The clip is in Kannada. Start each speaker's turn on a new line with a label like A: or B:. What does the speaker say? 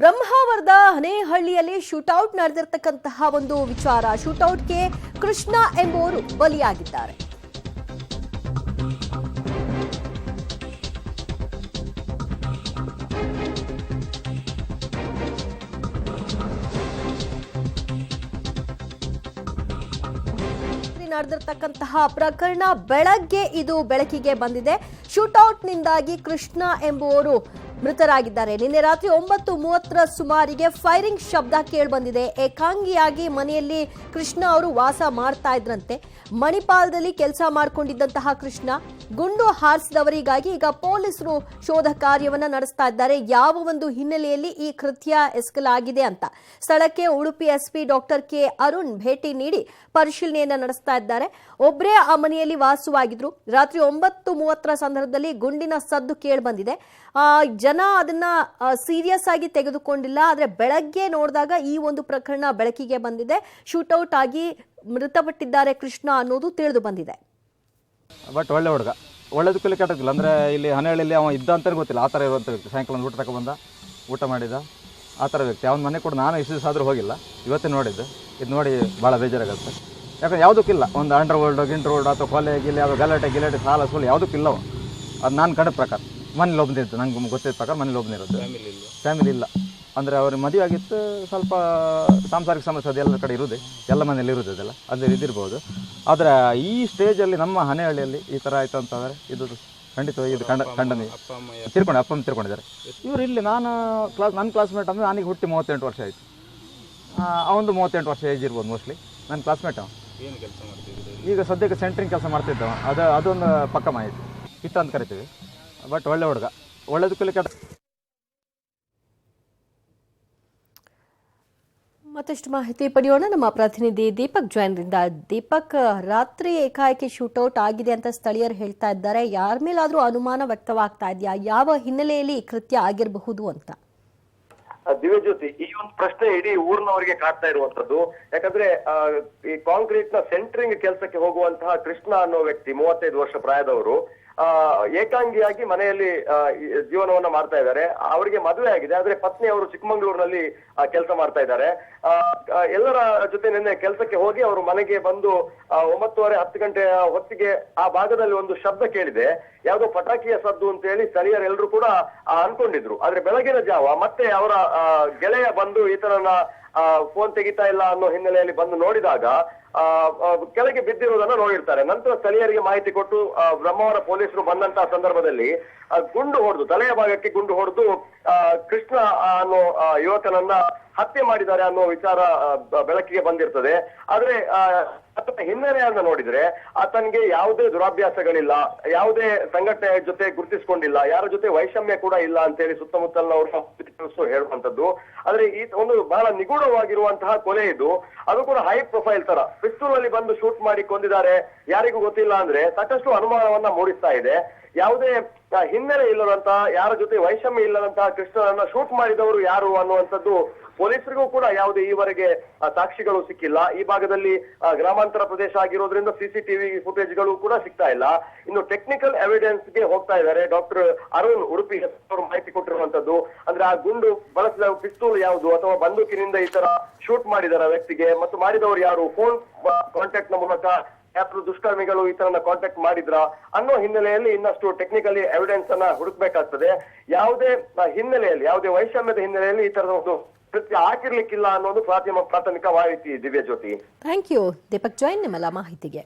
A: ಬ್ರಹ್ಮಾವರದ ಹನೇಹಳ್ಳಿಯಲ್ಲಿ ಶೂಟೌಟ್ ನಡೆದಿರತಕ್ಕಂತಹ ಒಂದು ವಿಚಾರ. ಶೂಟೌಟ್ಗೆ ಕೃಷ್ಣ ಎಂಬುವರು ಬಲಿಯಾಗಿದ್ದಾರೆ. ನಡೆದಿರತಕ್ಕಂತಹ ಪ್ರಕರಣ ಬೆಳಗ್ಗೆ ಇದು ಬೆಳಕಿಗೆ ಬಂದಿದೆ. ಶೂಟೌಟ್ನಿಂದಾಗಿ ಕೃಷ್ಣ ಎಂಬುವರು ಮೃತರಾಗಿದ್ದಾರೆ. ನಿನ್ನೆ ರಾತ್ರಿ 9:30 ಸುಮಾರಿಗೆ ಫೈರಿಂಗ್ ಶಬ್ದ ಕೇಳಿಬಂದಿದೆ. ಏಕಾಂಗಿಯಾಗಿ ಮನೆಯಲ್ಲಿ ಕೃಷ್ಣ ಅವರು ವಾಸ ಮಾಡ್ತಾ ಇದ್ರಂತೆ. ಮಣಿಪಾಲದಲ್ಲಿ ಕೆಲಸ ಮಾಡಿಕೊಂಡಿದ್ದಂತಹ ಕೃಷ್ಣ ಗುಂಡು ಹಾರಿಸಿದವರಿಗಾಗಿ ಈಗ ಪೊಲೀಸರು ಶೋಧ ಕಾರ್ಯವನ್ನ ನಡೆಸ್ತಾ ಇದ್ದಾರೆ. ಯಾವ ಒಂದು ಹಿನ್ನೆಲೆಯಲ್ಲಿ ಈ ಕೃತ್ಯ ಎಸಗಲಾಗಿದೆ ಅಂತ ಸ್ಥಳಕ್ಕೆ Udupi SP doctor K Arun ಭೇಟಿ ನೀಡಿ ಪರಿಶೀಲನೆಯನ್ನ ನಡೆಸ್ತಾ ಇದ್ದಾರೆ. ಒಬ್ಬರೇ ಆ ಮನೆಯಲ್ಲಿ ವಾಸವಾಗಿದ್ರು. ರಾತ್ರಿ 9:30 ಸಂದರ್ಭದಲ್ಲಿ ಗುಂಡಿನ ಸದ್ದು ಕೇಳಿಬಂದಿದೆ. ಜನ ಅದನ್ನ ಸೀರಿಯಸ್ ಆಗಿ ತೆಗೆದುಕೊಂಡಿಲ್ಲ. ಆದ್ರೆ ಬೆಳಗ್ಗೆ ನೋಡಿದಾಗ ಈ ಒಂದು ಪ್ರಕರಣ ಬೆಳಕಿಗೆ ಬಂದಿದೆ. ಶೂಟೌಟ್ ಆಗಿ ಮೃತಪಟ್ಟಿದ್ದಾರೆ ಕೃಷ್ಣ ಅನ್ನೋದು ತಿಳಿದು ಬಂದಿದೆ.
B: ಬಟ್ ಒಳ್ಳೆ ಹುಡುಗ, ಒಳ್ಳೇದಕ್ಕೂ ಕೆಟ್ಟದಿಲ್ಲ. ಅಂದರೆ ಇಲ್ಲಿ ಹನೇಹಳ್ಳಿಯಲ್ಲಿ ಅವ ಇದ್ದ ಅಂತಲೇ ಗೊತ್ತಿಲ್ಲ. ಆ ಥರ ಇರುವಂಥ ವ್ಯಕ್ತಿ. ಸಾಯಂಕಾಲ ಒಂದು ಊಟ ತಗೊಬಂದ, ಊಟ ಮಾಡಿದ, ಆ ಥರ ವ್ಯಕ್ತಿ. ಅವನ ಮನೆ ಕೂಡ ನಾನು ಇಷ್ಟು ದಿವಸ ಆದರೂ ಹೋಗಿಲ್ಲ, ಇವತ್ತೇ ನೋಡಿದ್ದು. ಇದು ನೋಡಿ ಭಾಳ ಬೇಜಾರಾಗುತ್ತೆ. ಯಾಕಂದ್ರೆ ಯಾವುದಕ್ಕಿಲ್ಲ, ಒಂದು ಅಂಡರ್ ವರ್ಲ್ಡ್ ಅಥವಾ ಕೊಲೆ ಗಿಲೆ ಯಾವುದೋ ಗಲಾಟೆ ಸಾಲ ಸೋಲು ಯಾವುದಕ್ಕಿಲ್ಲವ. ಅದು ನಾನು ಕಂಡ ಪ್ರಕಾರ ಮನೇಲಿ ಒಬ್ಬನಿದ್ದು, ನಂಗೆ ಗೊತ್ತಿದ್ದ ಪ್ರಕಾರ ಮನೇಲಿ ಒಬ್ಬನಿರೋದು. ಫ್ಯಾಮಿಲಿ ಇಲ್ಲ. ಅಂದರೆ ಅವ್ರ ಮದುವೆ ಆಗಿತ್ತು, ಸ್ವಲ್ಪ ಸಾಂಸಾರಿಕ ಸಮಸ್ಯೆ ಅದು ಎಲ್ಲ ಕಡೆ ಇರುವುದೇ, ಎಲ್ಲ ಮನೇಲಿ ಇರುವುದು ಅದೆಲ್ಲ, ಅದೇ ಇದಿರ್ಬೋದು. ಆದರೆ ಈ ಸ್ಟೇಜಲ್ಲಿ ನಮ್ಮ ಹನೇಹಳ್ಳಿಯಲ್ಲಿ ಈ ಥರ ಆಯಿತು ಅಂತಂದರೆ ಇದು ಖಂಡಿತವಾಗಿ ಇದು ಖಂಡನೀಯ. ಅಪ್ಪನ ತಿರ್ಕೊಂಡಿದ್ದಾರೆ ಇವರು. ಇಲ್ಲಿ ನನ್ನ ಕ್ಲಾಸ್ಮೇಟ್ ಅಂದರೆ ನನಗೆ ಹುಟ್ಟಿ 38 ವರ್ಷ ಆಯಿತು. ಅವನು 38 ವರ್ಷ ಏಜ್ ಇರ್ಬೋದು ಮೋಸ್ಟ್ಲಿ. ನನ್ನ ಕ್ಲಾಸ್ಮೇಟ್ ಅವ.
C: ಏನು ಕೆಲಸ ಮಾಡ್ತಿದ್ರು?
B: ಈಗ ಸದ್ಯಕ್ಕೆ ಸೆಂಟ್ರಿಂಗ್ ಕೆಲಸ ಮಾಡ್ತಿದ್ದವ. ಅದೊಂದು ಪಕ್ಕ ಮಾಹಿತಿ ಕಿತ್ತ ಅಂತ ಕರಿತೀವಿ. ಬಟ್ ಒಳ್ಳೆ ಹುಡುಗ, ಒಳ್ಳೇದಕ್ಕೂ ಕೆಟ್ಟ.
A: ಮತ್ತಷ್ಟು ಮಾಹಿತಿ ಪಡೆಯೋಣ ನಮ್ಮ ಪ್ರತಿನಿಧಿ ದೀಪಕ್ ಜೈನ್ರಿಂದ. ದೀಪಕ್, ರಾತ್ರಿ ಏಕಾಏಕಿ ಶೂಟೌಟ್ ಆಗಿದೆ ಅಂತ ಸ್ಥಳೀಯರು ಹೇಳ್ತಾ ಇದ್ದಾರೆ. ಯಾರ ಮೇಲಾದ್ರೂ ಅನುಮಾನ ವ್ಯಕ್ತವಾಗ್ತಾ ಇದೆಯಾ? ಯಾವ ಹಿನ್ನೆಲೆಯಲ್ಲಿ ಕೃತ್ಯ ಆಗಿರಬಹುದು ಅಂತ?
D: ದಿವ್ಯಜ್ಯೋತಿ, ಈ ಒಂದು ಪ್ರಶ್ನೆ ಇಡೀ ಊರಿನವರಿಗೆ ಕಾಡ್ತಾ ಇರುವಂತದ್ದು. ಯಾಕಂದ್ರೆ ಈ ಕಾಂಕ್ರೀಟ್ ನ ಸೆಂಟ್ರಿಂಗ್ ಕೆಲಸಕ್ಕೆ ಹೋಗುವಂತಹ ಕೃಷ್ಣ ಅನ್ನೋ ವ್ಯಕ್ತಿ 35 ವರ್ಷ ಪ್ರಾಯದವರು ಏಕಾಂಗಿಯಾಗಿ ಮನೆಯಲ್ಲಿ ಜೀವನವನ್ನ ಮಾಡ್ತಾ ಇದ್ದಾರೆ. ಅವರಿಗೆ ಮದುವೆ ಆಗಿದೆ, ಆದ್ರೆ ಪತ್ನಿ ಅವರು ಚಿಕ್ಕಮಂಗ್ಳೂರಿನಲ್ಲಿ ಕೆಲಸ ಮಾಡ್ತಾ ಇದ್ದಾರೆ. ಎಲ್ಲರ ಜೊತೆ ನಿನ್ನೆ ಕೆಲಸಕ್ಕೆ ಹೋಗಿ ಅವರು ಮನೆಗೆ ಬಂದು 9:30-10 ಗಂಟೆಯ ಹೊತ್ತಿಗೆ ಆ ಭಾಗದಲ್ಲಿ ಒಂದು ಶಬ್ದ ಕೇಳಿದೆ. ಯಾವುದೋ ಪಟಾಕಿಯ ಸದ್ದು ಅಂತ ಹೇಳಿ ಸ್ಥಳೀಯರೆಲ್ಲರೂ ಕೂಡ ಅನ್ಕೊಂಡಿದ್ರು. ಆದ್ರೆ ಬೆಳಗಿನ ಜಾವ ಮತ್ತೆ ಅವರ ಗೆಳೆಯ ಬಂದು ಈತನನ್ನ ಫೋನ್ ತೆಗಿತಾ ಇಲ್ಲ ಅನ್ನೋ ಹಿನ್ನೆಲೆಯಲ್ಲಿ ಬಂದು ನೋಡಿದಾಗ ಕೆಳಗೆ ಬಿದ್ದಿರುವುದನ್ನ ನೋಡಿರ್ತಾರೆ. ನಂತರ ಸ್ಥಳೀಯರಿಗೆ ಮಾಹಿತಿ ಕೊಟ್ಟು ಬ್ರಹ್ಮಾವರ ಪೊಲೀಸರು ಬಂದಂತಹ ಸಂದರ್ಭದಲ್ಲಿ ಗುಂಡು ಹೊಡೆದು, ತಲೆಯ ಭಾಗಕ್ಕೆ ಗುಂಡು ಹೊಡೆದು ಕೃಷ್ಣ ಅನ್ನೋ ಯುವಕನನ್ನ ಹತ್ಯೆ ಮಾಡಿದ್ದಾರೆ ಅನ್ನೋ ವಿಚಾರ ಬೆಳಕಿಗೆ ಬಂದಿರ್ತದೆ. ಆದ್ರೆ ಹಿನ್ನೆಲೆಯನ್ನ ನೋಡಿದ್ರೆ ಆತನಿಗೆ ಯಾವುದೇ ದುರಾಭ್ಯಾಸಗಳಿಲ್ಲ, ಯಾವುದೇ ಸಂಘಟನೆಯ ಜೊತೆ ಗುರುತಿಸಿಕೊಂಡಿಲ್ಲ, ಯಾರ ಜೊತೆ ವೈಷಮ್ಯ ಕೂಡ ಇಲ್ಲ ಅಂತ ಹೇಳಿ ಸುತ್ತಮುತ್ತಲಿನವರು ಹೇಳುವಂತದ್ದು. ಆದ್ರೆ ಈ ಒಂದು ಬಹಳ ನಿಗೂಢವಾಗಿರುವಂತಹ ಕೊಲೆ ಇದು. ಅದು ಕೂಡ ಹೈ ಪ್ರೊಫೈಲ್ ತರ ಪಿಸ್ತೂಲ್ ಅಲ್ಲಿ ಬಂದು ಶೂಟ್ ಮಾಡಿ ಕೊಂದಿದ್ದಾರೆ, ಯಾರಿಗೂ ಗೊತ್ತಿಲ್ಲ ಅಂದ್ರೆ ಸಾಕಷ್ಟು ಅನುಮಾನವನ್ನ ಮೂಡಿಸ್ತಾ ಇದೆ. ಯಾವುದೇ ಹಿನ್ನೆಲೆ ಇಲ್ಲದಂತಹ, ಯಾರ ಜೊತೆ ವೈಷಮ್ಯ ಇಲ್ಲದಂತಹ ಕೃಷ್ಣನನ್ನ ಶೂಟ್ ಮಾಡಿದವರು ಯಾರು ಅನ್ನುವಂಥದ್ದು ಪೊಲೀಸರಿಗೂ ಕೂಡ ಯಾವುದೇ ಈವರೆಗೆ ಸಾಕ್ಷಿಗಳು ಸಿಕ್ಕಿಲ್ಲ. ಈ ಭಾಗದಲ್ಲಿ ಗ್ರಾಮಾಂತರ ಪ್ರದೇಶ ಆಗಿರೋದ್ರಿಂದ CCTV ಫುಟೇಜ್ಗಳು ಕೂಡ ಸಿಗ್ತಾ ಇಲ್ಲ. ಇನ್ನು ಟೆಕ್ನಿಕಲ್ ಎವಿಡೆನ್ಸ್ಗೆ ಹೋಗ್ತಾ ಇದ್ದಾರೆ. ಡಾಕ್ಟರ್ ಅರುಣ್ ಉಡುಪಿ ಅವರು ಮಾಹಿತಿ ಕೊಟ್ಟಿರುವಂತದ್ದು. ಅಂದ್ರೆ ಆ ಗುಂಡು ಬಳಸಿದ ಪಿಸ್ತೂಲ್ ಯಾವುದು ಅಥವಾ ಬಂದೂಕಿನಿಂದ ಈ ತರ ಶೂಟ್ ಮಾಡಿದಾರ ವ್ಯಕ್ತಿಗೆ, ಮತ್ತು ಮಾಡಿದವರು ಯಾರು, ಫೋನ್ ಕಾಂಟ್ಯಾಕ್ಟ್ ನ ಮೂಲಕ ಯಾರು ದುಷ್ಕರ್ಮಿಗಳು ಈ ತರನ ಕಾಂಟ್ಯಾಕ್ಟ್ ಮಾಡಿದ್ರ ಅನ್ನೋ ಹಿನ್ನೆಲೆಯಲ್ಲಿ ಇನ್ನಷ್ಟು ಟೆಕ್ನಿಕಲಿ ಎವಿಡೆನ್ಸ್ ಅನ್ನ ಹುಡುಕ್ಬೇಕಾಗ್ತದೆ. ಯಾವುದೇ ಹಿನ್ನೆಲೆಯಲ್ಲಿ, ಯಾವುದೇ ವೈಷಮ್ಯದ ಹಿನ್ನೆಲೆಯಲ್ಲಿ ಈ ತರದ ಒಂದು ಕೃತ್ಯ ಆಗಿರ್ಲಿಕ್ಕಿಲ್ಲ ಅನ್ನೋದು ಪ್ರಾಥಮಿಕ ಮಾಹಿತಿ. ದಿವ್ಯಜ್ಯೋತಿ,
A: ಥ್ಯಾಂಕ್ ಯು ದೀಪಕ್ ಜೈನ್ ನಿಮ್ಮೆಲ್ಲ ಮಾಹಿತಿಗೆ.